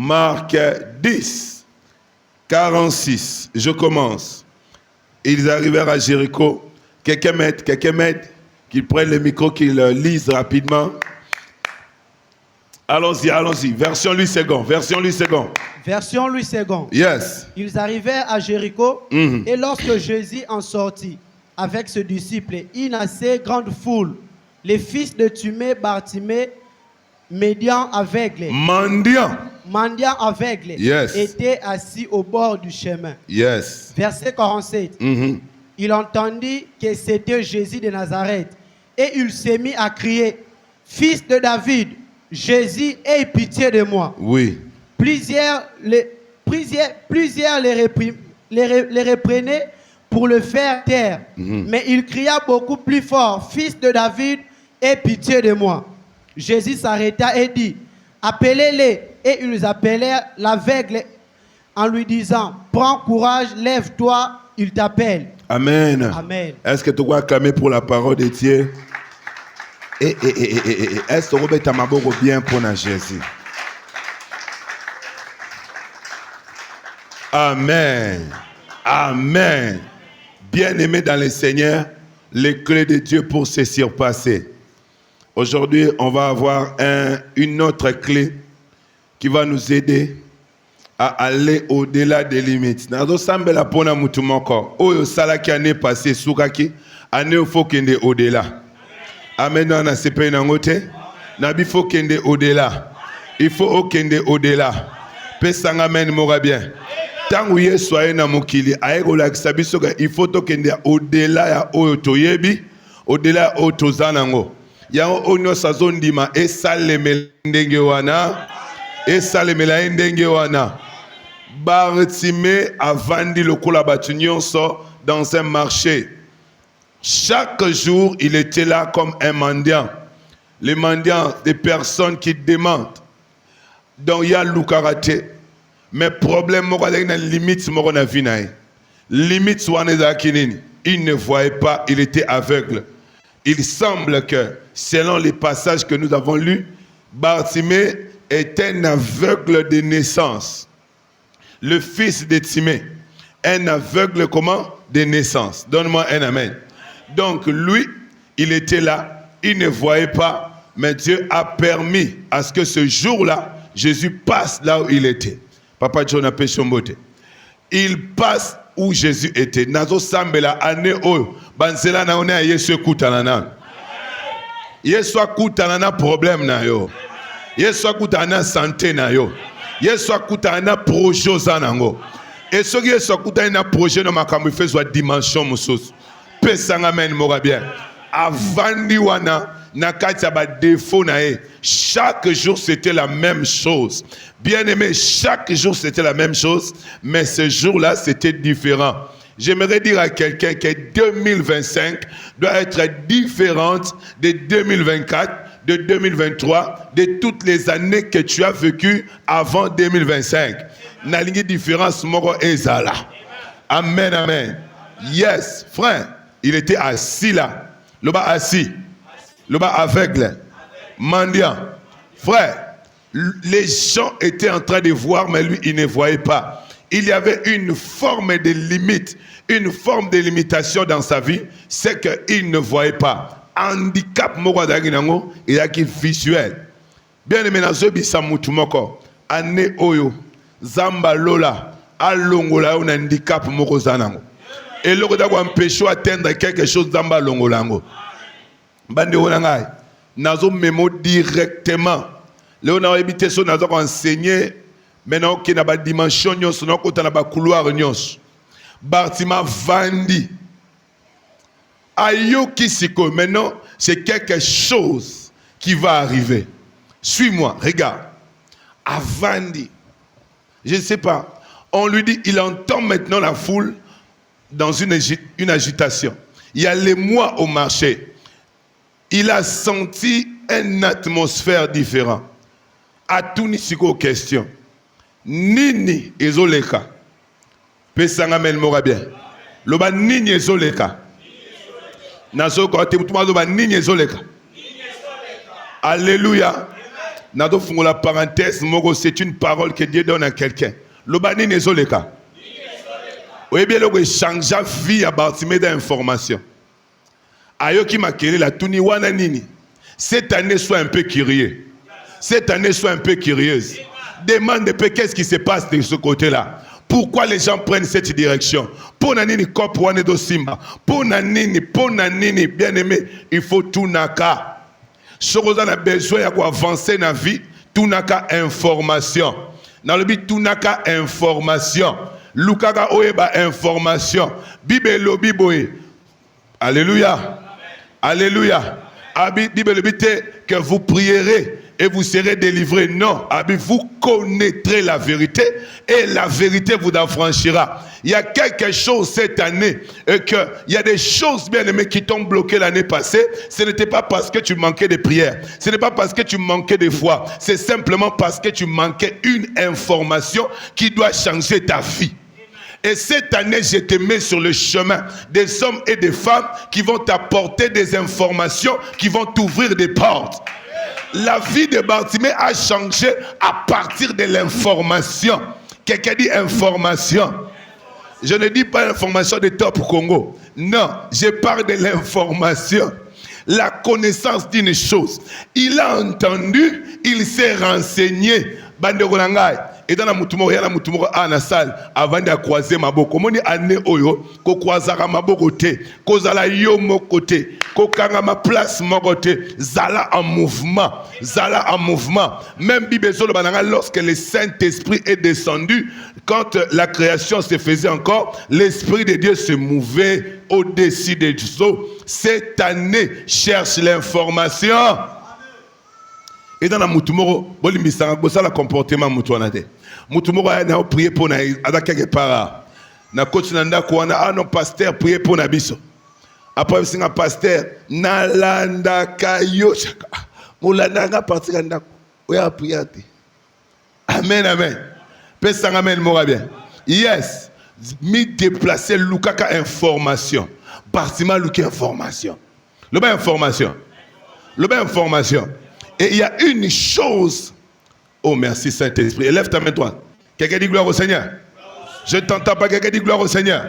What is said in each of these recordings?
Marc 10, 46. Je commence. Ils arrivèrent à Jéricho. Quelqu'un m'aide, qu'ils prennent le micro, qu'ils lisent rapidement. Allons-y. Version Louis II. Version Louis II. Yes. Ils arrivèrent à Jéricho et lorsque Jésus en sortit avec ses disciples, une assez grande foule, les fils de Thumée, Bartimée, mendiant aveugle, Yes. étaient assis au bord du chemin. Yes. Verset 47. Il entendit que c'était Jésus de Nazareth et il s'est mis à crier, Fils de David, Jésus, aie pitié de moi. Oui. Plusieurs les reprenaient pour le faire taire. Mais il cria beaucoup plus fort, Fils de David, aie pitié de moi. Jésus s'arrêta et dit, appelez-les. Et ils appelèrent l'aveugle en lui disant, prends courage, lève-toi, il t'appelle. Amen. Amen. Est-ce que tu dois acclamer pour la parole de Dieu? Est-ce que tu vas t'amaboko bien pour Jésus? Amen. Amen. Bien-aimé dans le Seigneur, les clés de Dieu pour se surpasser. Aujourd'hui, on va avoir une autre clé qui va nous aider à aller au-delà des limites. Nazo sambela pona mutu moko. Oyo salaki année passée soukaki, année faut kende au-delà. Amen na sepe na ngote. Nabi faut kende au-delà. Il faut kende au-delà. Pesanga amen mora bien. Tangu Yesu aye na mokili ayekola kisabiso il faut to kende au-delà ya oyo toyebi, au-delà oyo tozanango. Yango onyo sazondima esalemela ndenge wana. Bartimée avandi lokola batu nyonso dans un marché. Chaque jour, il était là comme un mendiant. Les mendiants, des personnes qui demandent. Donc il y a l'oukarate. Mais problème, limite, limite, il ne voyait pas, il était aveugle. Il semble que, selon les passages que nous avons lus, Bartimée est un aveugle de naissance. Le fils de Timée, un aveugle comment? De naissance. Donne-moi un amen. Donc lui, il était là, il ne voyait pas, mais Dieu a permis à ce que ce jour-là, Jésus passe là où il était. Papa John a péché mbote. Il passe où Jésus était. Nazo sambela ane oyo, bansela na one a Yesu kutana na. Yesu kutana na problème na yo. Yesu kutana na santé na yo. Yesu kutana na projet zanango. Et ce qui est kutana na projet no makambo fait soit dimension mususu. Pesanga men mora bien. Avandi wana na kati ya ba défaut na e. Chaque jour c'était la même chose. Bien aimé, chaque jour c'était la même chose, mais ce jour-là c'était différent. J'aimerais dire à quelqu'un que 2025 doit être différente de 2024, de 2023, de toutes les années que tu as vécues avant 2025. Na lingi différence moko ezala. Amen, amen. Yes, frère, il était assis là. Le bas assis. Le bas aveugle. Mendiant. Frère, les gens étaient en train de voir, mais lui, il ne voyait pas. Il y avait une forme de limite, une forme de limitation dans sa vie, c'est qu'il ne voyait pas. Handicap, il y a qui visuel. Bien aimé, ane oyo, zamba lola, alongola un handicap moko zanango. Et le côté qu'on empêche atteindre quelque chose zamba longolango. Bande onangai, nazo mémo directement. Léon a habité son nazo enseigné. Maintenant qui n'a pas de dimension, nous n'avons pas de couloir. Bartima vandi. Ayo kisiko. Maintenant, c'est quelque chose qui va arriver. Suis-moi, regarde. Avandi. Je ne sais pas. On lui dit, il entend maintenant la foule dans une agitation. Il y a les mois au marché. Il a senti une atmosphère différente. À tout nisiko question. Nini ezoleka. Pesanga men mora bien. Loba nini ezoleka. Nazo kote mutuma loba nini ezoleka. Alléluia. Nado fungola parenthèse, mogo c'est une parole que Dieu donne à quelqu'un. Lobani nezoleka. Oui bien le change vie à Bartimée d'information. Ayoki makele la tuni wana nini. Cette année sois un peu curieux. Cette année sois un peu curieuse. Demande un peu qu'est-ce qui se passe de ce côté-là. Pourquoi les gens prennent cette direction? Pour nanini kop wane do simba. Pour nanini, bien aimé, il faut tout naka. Si on a besoin d'avancer dans la vie, tout naka information. Dans le but, tout naka information. Lukaga oeba information. Bible lobi boye. Alléluia. Alléluia. Bible lobi que vous prierez et vous serez délivrés. Non, vous connaîtrez la vérité et la vérité vous affranchira. Il y a quelque chose cette année, il y a des choses bien aimées qui t'ont bloqué l'année passée. Ce n'était pas parce que tu manquais de prières, ce n'est pas parce que tu manquais de foi, c'est simplement parce que tu manquais une information qui doit changer ta vie. Et cette année, je te mets sur le chemin des hommes et des femmes qui vont t'apporter des informations, qui vont t'ouvrir des portes. La vie de Bartimée a changé à partir de l'information. Quelqu'un dit information. Je ne dis pas l'information de Top Congo. Non, je parle de l'information. La connaissance d'une chose. Il a entendu, il s'est renseigné. Bande Ronangai. Et dans la moutumoro, il y a la moutumoro à la salle avant de croiser ma boko. Comment on année oyo, ko croisera ma boko côté, ko zala yo mo côté, ko kanga ma place mo côté, zala en mouvement, zala en mouvement. Même Bible le bananga lorsque le Saint-Esprit est descendu, quand la création se faisait encore, l'Esprit de Dieu se mouvait au-dessus des eaux. Cette année, cherche l'information. Et dans la moutumoro, bolimbisanga bosa la comportement mutuanade. Moutumoro a prié pour na ada quelque part. Na coach nanda ko na non pasteur prié pour na biso. Après singa pasteur na landa kayo chaka. Mulanda nga parti kanda. Oya priate. Amen amen. Pesa amen mora bien. Yes. Mi déplacer lukaka information. Bartima luka information. Le bas information. Le bas information. Et il y a une chose. Oh, merci Saint-Esprit. Élève ta main droite. Quelqu'un dit gloire au Seigneur. Je ne t'entends pas. Quelqu'un dit gloire au Seigneur.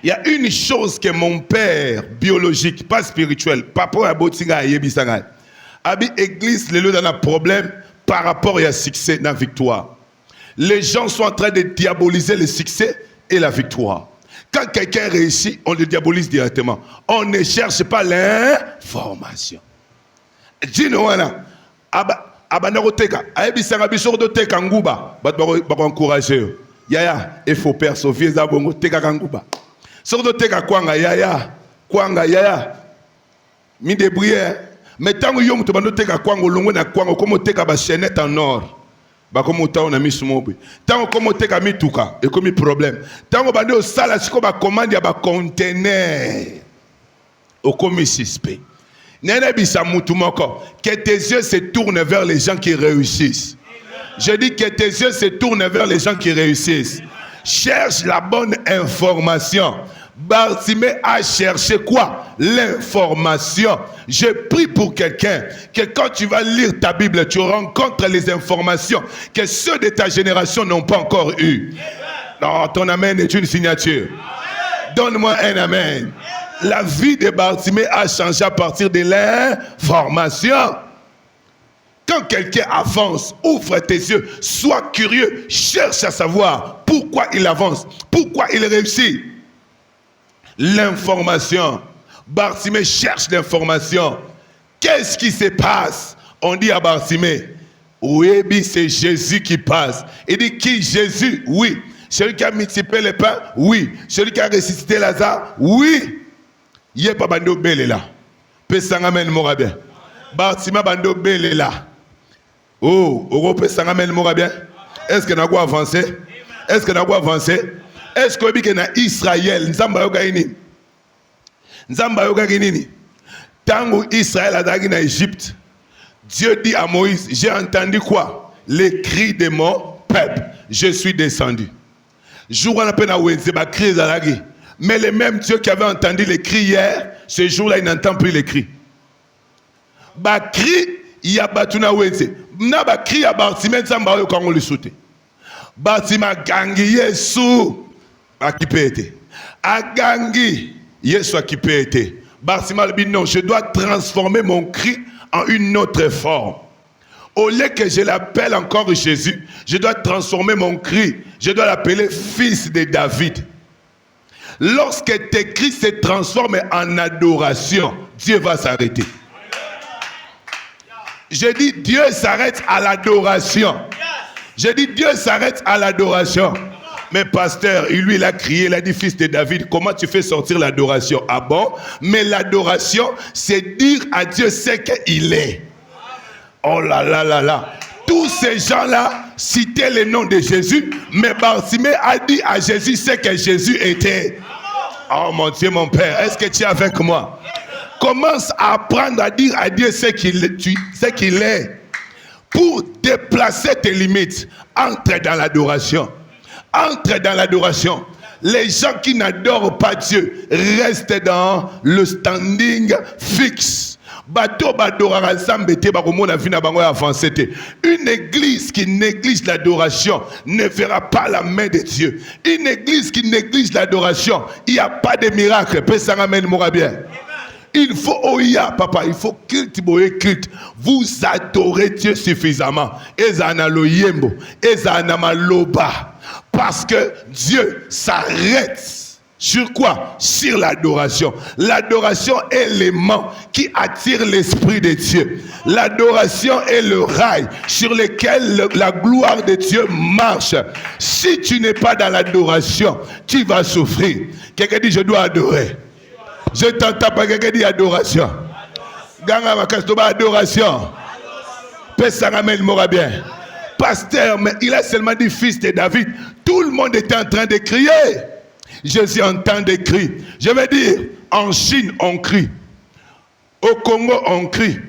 Il y a une chose que mon père biologique, pas spirituel, papa a botinga yebisanga. Abi église, les lieux dans un problème par rapport à succès dans la victoire. Les gens sont en train de diaboliser le succès et la victoire. Quand quelqu'un réussit, on le diabolise directement. On ne cherche pas l'information. Jino wana abanaroteka ayebisanga biso do teka nguba bato ba encourager yaya il faut père Sophie za bongo teka kanguba so do teka kwanga yaya mi débrouiller mais tango yo muto bando teka kwanga longo na kwanga comme teka ba chaînette en or ba comme ta on a mis sumobi tango comme teka mituka et comme problème tango bando sala siko ba commande ya ba conteneur au comme suspect. Que tes yeux se tournent vers les gens qui réussissent. Je dis que tes yeux se tournent vers les gens qui réussissent. Cherche la bonne information. Bartimée a cherché quoi? L'information. Je prie pour quelqu'un que quand tu vas lire ta Bible, tu rencontres les informations que ceux de ta génération n'ont pas encore eues. Non, ton amen est une signature. Donne-moi un amen. La vie de Bartimée a changé à partir de l'information. Quand quelqu'un avance, ouvre tes yeux, sois curieux, cherche à savoir pourquoi il avance, pourquoi il réussit. L'information. Bartimée cherche l'information. Qu'est-ce qui se passe? On dit à Bartimée, oui, c'est Jésus qui passe. Il dit qui? Jésus? Oui. Celui qui a multiplié les pains? Oui. Celui qui a ressuscité Lazare? Oui. Yé pa bando belé là. Pesanga men mora bien. Bartimée bando belé là. Oh, oro pesanga men mora bien. Est-ce que n'a quoi avancer? Est-ce que n'a quoi avancer? Est-ce que na Israël nzamba yoga ini? Nzamba yoga nini? Tango Israël a dagi na Égypte. Dieu dit à Moïse, j'ai entendu quoi? Les cris de mon peuple. Je suis descendu. Jour on appelle na wenze ba cri zalagi. Mais le même Dieu qui avait entendu les cris hier, ce jour-là, il n'entend plus les cris. Bah, cri, Il y a batuna weze. Na ba cri à Bartimée Nzamba oyo kango le sauté. Bartimée gangi Yesu akipete. Agangi Yesu akipete. Bartimée dit non, je dois transformer mon cri en une autre forme. Au lieu que je l'appelle encore Jésus, je dois transformer mon cri. Je dois l'appeler fils de David. Lorsque tes cris se transforment en adoration, Dieu va s'arrêter. Je dis Dieu s'arrête à l'adoration. Je dis Dieu s'arrête à l'adoration. Mais pasteur, lui il a crié, il a dit fils de David, comment tu fais sortir l'adoration? Ah bon? Mais l'adoration, c'est dire à Dieu ce qu'il est. Oh là là là là. Tous ces gens-là citaient le nom de Jésus, mais Bartimée a dit à Jésus ce que Jésus était. Oh mon Dieu, mon Père, est-ce que tu es avec moi? Commence à apprendre à dire à Dieu ce qu'il est. Pour déplacer tes limites, entre dans l'adoration. Entre dans l'adoration. Les gens qui n'adorent pas Dieu restent dans le standing fixe. Une église qui néglige l'adoration ne verra pas la main de Dieu. Une église qui néglige l'adoration, il n'y a pas de miracle. Il faut oya, papa, il faut culte. Vous adorez Dieu suffisamment. Ezana lo yembo, ezana maloba. Parce que Dieu s'arrête. Sur quoi? Sur l'adoration. L'adoration est l'aimant qui attire l'Esprit de Dieu. L'adoration est le rail sur lequel la gloire de Dieu marche. Si tu n'es pas dans l'adoration, tu vas souffrir. Quelqu'un dit je dois adorer. Je t'entends pas, quelqu'un dit adoration. Ganga makastoba adoration. Pesangamel mora bien. Pasteur, mais il a seulement dit fils de David. Tout le monde était en train de crier. Jésus entend des cris. Je veux dire, en Chine, on crie. Au Congo, on crie.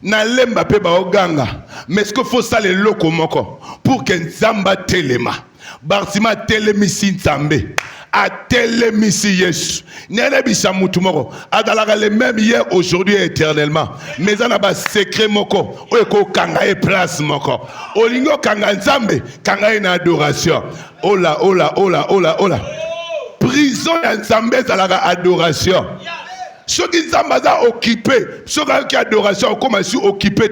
Nalemba pe ba oganga. Mais est-ce qu'il faut ça les locaux moko pour que Nzamba telema. Bartima telemisi Nzambe. A telemisi Yesu. Nene bisa mutu moko. Adalaga les mêmes hier, aujourd'hui et éternellement. Mais on a ba secret moko. Oko kanga e place moko. Olingo kanga Nzambe. Kanga une adoration. Ola, ola, ola, ola, ola. Prison Nzambe zalaga adoration. Ceux qui sont occupés, ceux qui ont adoration, comme si occupé,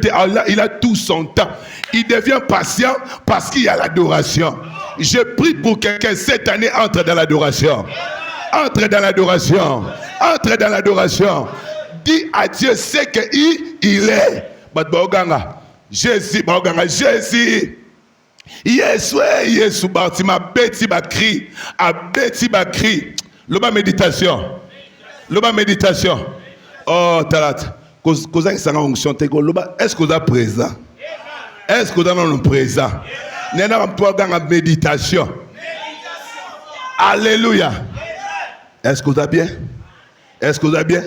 il a tout son temps. Il devient patient parce qu'il y a l'adoration. Je prie pour quelqu'un cette année entre dans l'adoration. Entre dans l'adoration. Entre dans l'adoration. Dis à Dieu ce qu'il est. Jésus, Jésus. Yesu, Bartima, Beti Bakri, a Beti Bakri. Loba méditation. Loba méditation. Oh, Talat. Est-ce que vous êtes présent? Est-ce que vous êtes présent? Nous avons méditation. Alléluia. Est-ce que vous êtes bien? Est-ce que vous êtes bien?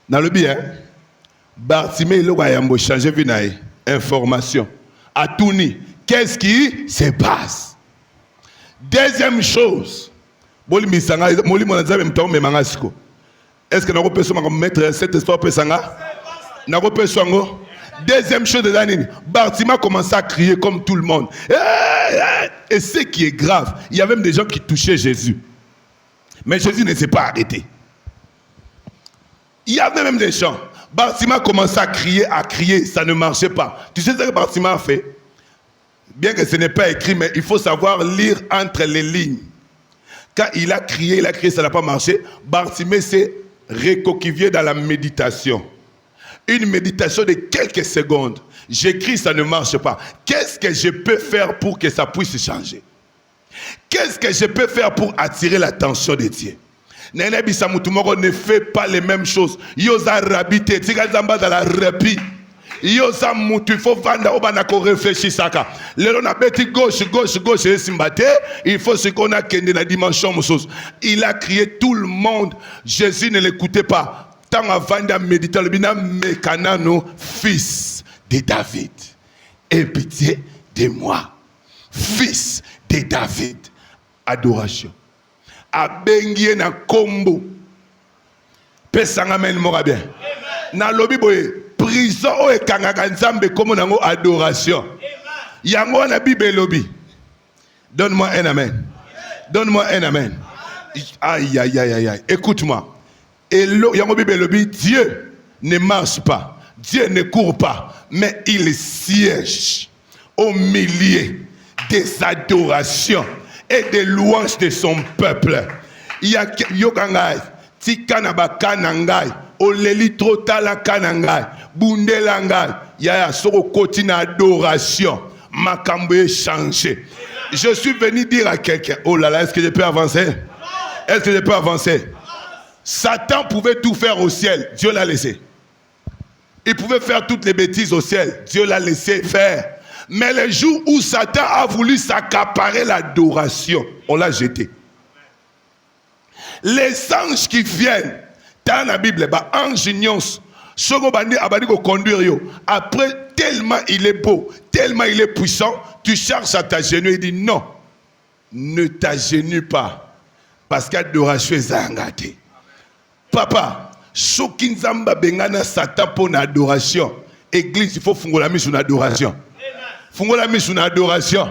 Dans le bien, Bartimée, il a changé de information. À Touni, qu'est-ce qui se passe? Deuxième chose, est-ce que nous pouvons mettre cette histoire? Deuxième chose de l'année, Bartima commence à crier comme tout le monde. Et ce qui est grave, il y a même des gens qui touchaient Jésus. Mais Jésus ne s'est pas arrêté. Il y avait même des gens. Bartima commence à crier, ça ne marchait pas. Tu sais ce que Bartima a fait? Bien que ce n'est pas écrit, mais il faut savoir lire entre les lignes. Quand il a crié, ça n'a pas marché. Bartimée s'est recoquillé dans la méditation. Une méditation de quelques secondes. J'écris, ça ne marche pas. Qu'est-ce que je peux faire pour que ça puisse changer? Qu'est-ce que je peux faire pour attirer l'attention de Dieu? Ne fait pas les mêmes choses. Yosa rabité, tigazamba dans la rapi. Yosa mutu, il faut vendre au banako réfléchir saka. Le a bêti gauche, et simbate. Il faut ce qu'on a dans la dimension. Il a crié tout le monde. Jésus ne l'écoutait pas. Tant avant de méditer, le bina mekanano, fils de David. Aie pitié de moi. Fils de David. Adoration. Abengie na kombo. Pesanga men mora bien. Na lobi boye. prison o ekangaka nzambe komo nango adoration. Yango na Bible lobby. Donne-moi un amen. Donne-moi un amen. Aïe aïe aïe aïe aïe. Écoute-moi. Et yango Bible lobby, Dieu ne marche pas. Dieu ne court pas, mais il siège au milieu des adorations et des louanges de son peuple. Il y a yokangai, tikana bakanangai, oleli trotala kanangai, bundelangai, il y a soko kotina adoration, makambo changé. Je suis venu dire à quelqu'un, oh là là, est-ce que je peux avancer? Est-ce que je peux avancer? Satan pouvait tout faire au ciel, Dieu l'a laissé. Il pouvait faire toutes les bêtises au ciel, Dieu l'a laissé faire. Mais le jour où Satan a voulu s'accaparer l'adoration, on l'a jeté. Les anges qui viennent, dans la Bible, ange ignos, après, tellement il est beau, tellement il est puissant, tu cherches à t'agenouiller, il dit non, ne t'agenouille pas, parce qu'adoration est zangate. Papa, soki nzamba bengana Satan pour l'adoration, église, il faut fungola mis sur l'adoration. Fungola mis sur l'adoration.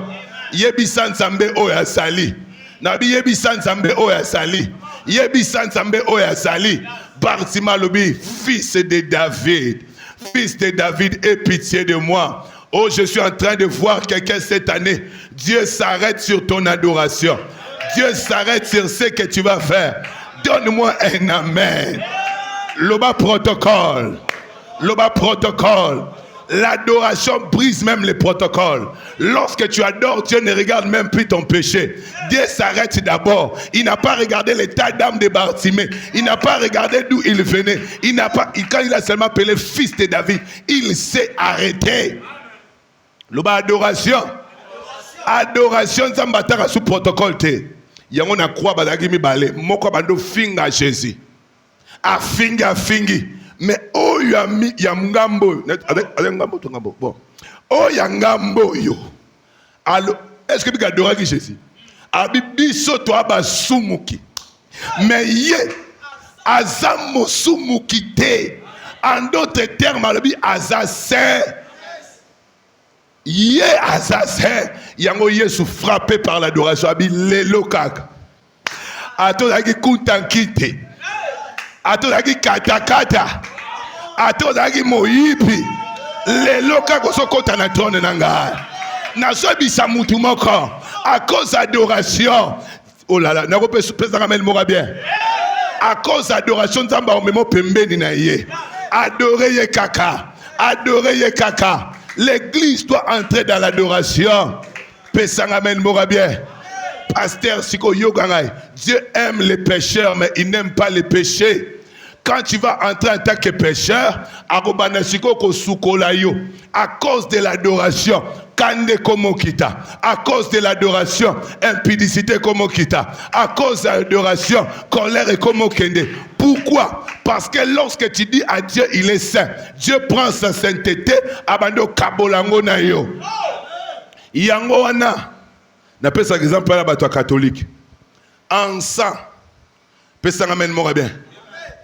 Yebisa nzambe oya sali. Nabi yebisa nzambe oya sali. Yebisa nzambe oya sali. Bartima lobi, fils de David. Fils de David, aie pitié de moi. Oh, je suis en train de voir quelqu'un cette année. Dieu s'arrête sur ton adoration. Dieu s'arrête sur ce que tu vas faire. Donne-moi un amen. Loba protocole. Loba protocole. L'adoration brise même les protocoles. Lorsque tu adores, Dieu ne regarde même plus ton péché. Dieu s'arrête d'abord. Il n'a pas regardé l'état d'âme de Bartimée. Il n'a pas regardé d'où il venait. Quand il a seulement appelé fils de David, il s'est arrêté. Loba adoration. Adoration, Zambatara sous protocole. Yango na croix badagi mi balé. Moko bando finga Jésus. A fingi. Mais oh yami yamgambo avec ngambo to ngambo bon oh yangambo yo alors est-ce que tu adorer Jésus abibi soto aba sumuki mais ye azamo sumuki te en d'autres termes alabi azase ye azase yango Yesu frappé par l'adoration abi lelo kaka ato daki kuntankite ato daki katakata ato daki moyibi lelo kako sokota na trône nanga na sobisa mutu moko à cause d'adoration. Oh là là, na ko pesa kamel moko bien à cause d'adoration nzamba o memo pembeni na ye adorer ye kaka l'église doit entrer dans l'adoration. Pesa kamel moko bien pasteur siko yogangai. Dieu aime les pécheurs mais il n'aime pas les péchés. Quand tu vas entrer en tant que pécheur, à cause de l'adoration, à cause de l'adoration, impudicité comme kita, à cause de l'adoration, colère et comme kende. Pourquoi? Parce que lorsque tu dis à Dieu, il est saint, Dieu prend sa sainteté, abando kabolango na yo. Yango wana, na pesa exemple la bato catholique. En sang, pesa ngamen mora bien.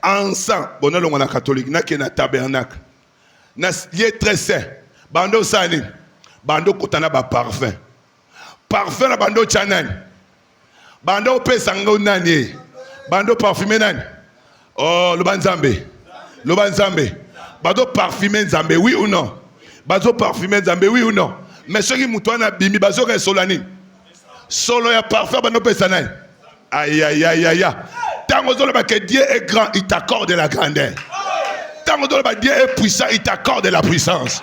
Ensemble, bon on a catholique, na qui na tabernacle, na lieu très saint, bando sani, bando kotana ba parfum na bando chanan, bando pesango nani, bando parfumé nani, oh le banzambe, bando parfumé nzambe oui ou non, bando parfumé nzambe oui ou non, mais ceux qui mutwana bimi bazo ke solani, solo ya parfum bando pesanani, aïe aïe aïe aïe. Tant que Dieu est grand, il t'accorde la grandeur. Tant que Dieu est puissant, il t'accorde la puissance.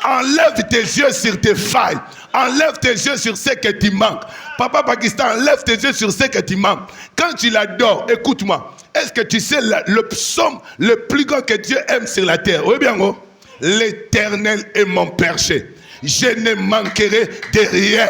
Enlève tes yeux sur tes failles. Enlève tes yeux sur ce que tu manques. Papa Pakistan, enlève tes yeux sur ce que tu manques. Quand tu l'adores, écoute-moi. Est-ce que tu sais le psaume le plus grand que Dieu aime sur la terre? Oui, bien, oh. L'Éternel est mon berger. Je ne manquerai de rien.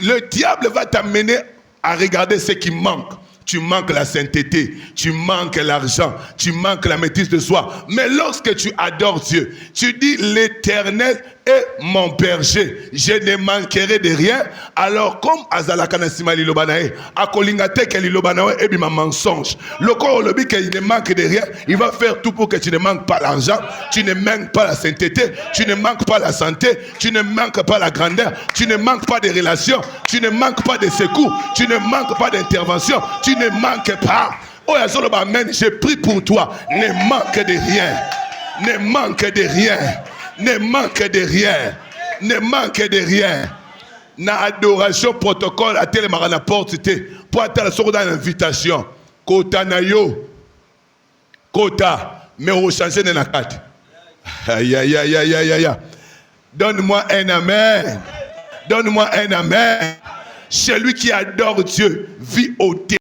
Le diable va t'amener à regarder ce qui manque. Tu manques la sainteté, tu manques l'argent, tu manques la maîtrise de soi. Mais lorsque tu adores Dieu, tu dis l'Éternel est mon berger, je ne manquerai de rien. Alors comme azalaka na sima liloba na ye, akolinga te ke liloba na ye ebi ma mensonge. Le corps le dit qu'il ne manque de rien, il va faire tout pour que tu ne manques pas l'argent, tu ne manques pas la sainteté, tu ne manques pas la santé, tu ne manques pas la grandeur, tu ne manques pas de relations, tu ne manques pas de secours, tu ne manques pas d'intervention, tu ne manques pas. Oh amen, j'ai pris pour toi, ne manque de rien, ne manque de rien. Ne manque de rien. Ne manque de rien. Na adoration protocole à tel marana porte pour attendre ce dans l'invitation. Kota na yo. Kota. Mais au changer de la carte. Aïe aïe aïe aïe aïe aïe. Donne-moi un amen. Donne-moi un amen. Celui qui adore Dieu vit au